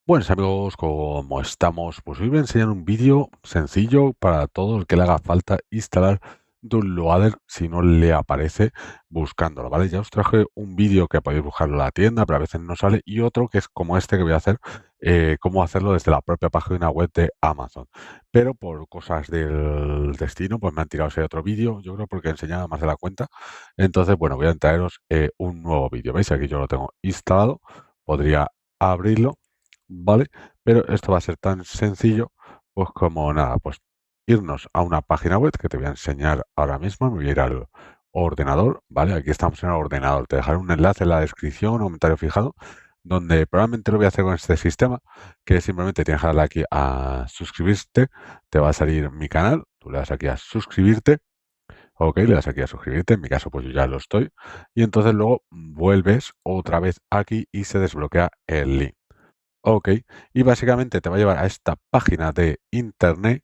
Buenos amigos, ¿cómo estamos? Pues hoy voy a enseñar un vídeo sencillo para todo el que le haga falta instalar Downloader si no le aparece buscándolo, ¿vale? Ya os traje un vídeo que podéis buscarlo en la tienda, pero a veces no sale, y otro que es como este que voy a hacer, cómo hacerlo desde la propia página web de Amazon. Pero por cosas del destino, pues me han tirado ese otro vídeo, yo creo porque enseñaba más de la cuenta. Entonces, bueno, voy a traeros un nuevo vídeo. ¿Veis? Aquí yo lo tengo instalado, podría abrirlo. ¿Vale? Pero esto va a ser tan sencillo, pues como nada, pues irnos a una página web que te voy a enseñar ahora mismo. Me voy a ir al ordenador, ¿vale? Aquí estamos en el ordenador. Te dejaré un enlace en la descripción, un comentario fijado, donde probablemente lo voy a hacer con este sistema, que simplemente tienes que darle aquí a suscribirte, te va a salir mi canal, tú le das aquí a suscribirte, ok, le das aquí a suscribirte, en mi caso pues yo ya lo estoy, y entonces luego vuelves otra vez aquí y se desbloquea el link. Ok, y básicamente te va a llevar a esta página de internet,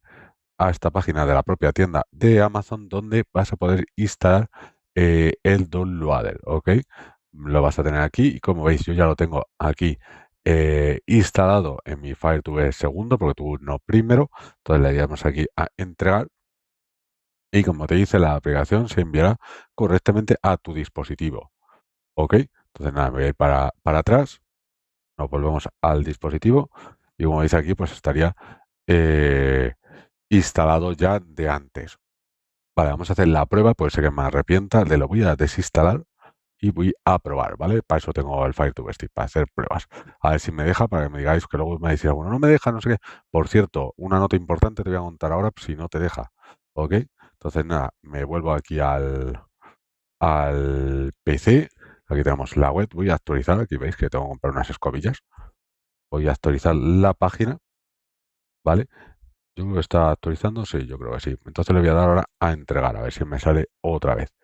a esta página de la propia tienda de Amazon, donde vas a poder instalar el Downloader, ¿ok? Lo vas a tener aquí y como veis yo ya lo tengo aquí instalado en mi Fire TV segundo, porque tuve uno primero, entonces le damos aquí a entregar y como te dice la aplicación se enviará correctamente a tu dispositivo, ¿ok? Entonces nada, me voy a ir para atrás. Nos volvemos al dispositivo y como veis aquí, pues estaría eh, instalado ya de antes. Vale, vamos a hacer la prueba, puede ser que me arrepienta, lo voy a desinstalar y voy a probar, ¿vale? Para eso tengo el Fire to Stick, para hacer pruebas. A ver si me deja, para que me digáis que luego me decís alguno, no me deja, no sé qué. Por cierto, una nota importante te voy a contar ahora si no te deja, ¿ok? Entonces nada, me vuelvo aquí al PC. Aquí tenemos la web, voy a actualizar, aquí veis que tengo que comprar unas escobillas. Voy a actualizar la página, ¿vale? Yo creo que está actualizando, sí, yo creo que sí. Entonces le voy a dar ahora a entregar, a ver si me sale otra vez.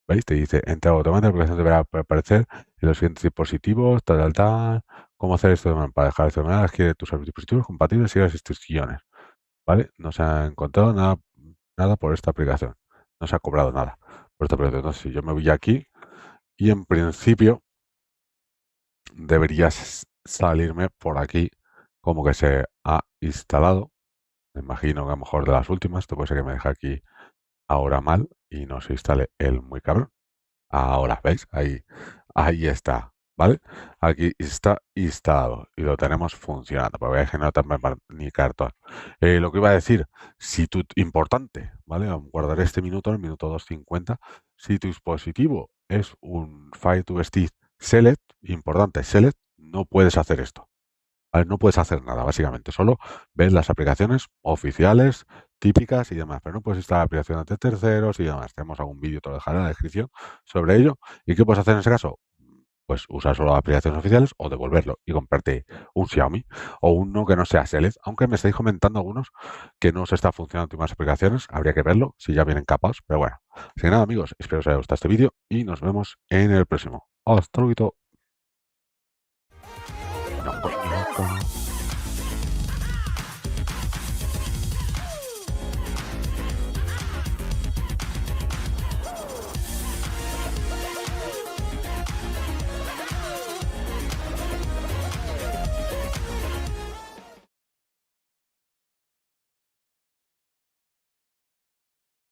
¿Veis? Te dice entrega automática, la aplicación deberá aparecer en los siguientes dispositivos, tal, tal, tal. ¿Cómo hacer esto? Para dejar esto de manera, adquiere tus dispositivos compatibles y las instrucciones, ¿vale? No se ha encontrado nada por esta aplicación. No se ha cobrado nada por esta aplicación. Entonces, si yo me voy aquí y en principio deberías salirme por aquí como que se ha instalado. Me imagino que a lo mejor de las últimas, esto puede ser que me deje aquí ahora mal y no se instale el muy cabrón. Ahora, ¿veis? Ahí está, ¿vale? Aquí está instalado y lo tenemos funcionando. Porque voy a generar también ni cartón. Lo que iba a decir, si tu importante, ¿vale? Guardaré este minuto, el minuto 2:50. Si tu dispositivo es un Fire to Stick Select, importante, Select, no puedes hacer esto. ¿Vale? No puedes hacer nada, básicamente. Solo ves las aplicaciones oficiales, típicas y demás. Pero no puedes instalar aplicaciones de terceros y demás. Tenemos algún vídeo, te lo dejaré en la descripción sobre ello. ¿Y qué puedes hacer en ese caso? Pues usar solo aplicaciones oficiales o devolverlo y comprarte un Xiaomi o uno que no sea Select. Aunque me estáis comentando algunos que no se está funcionando en últimas aplicaciones. Habría que verlo si ya vienen capados. Pero bueno. Así que nada, amigos. Espero que os haya gustado este vídeo y nos vemos en el próximo. Hasta luego. No, coño.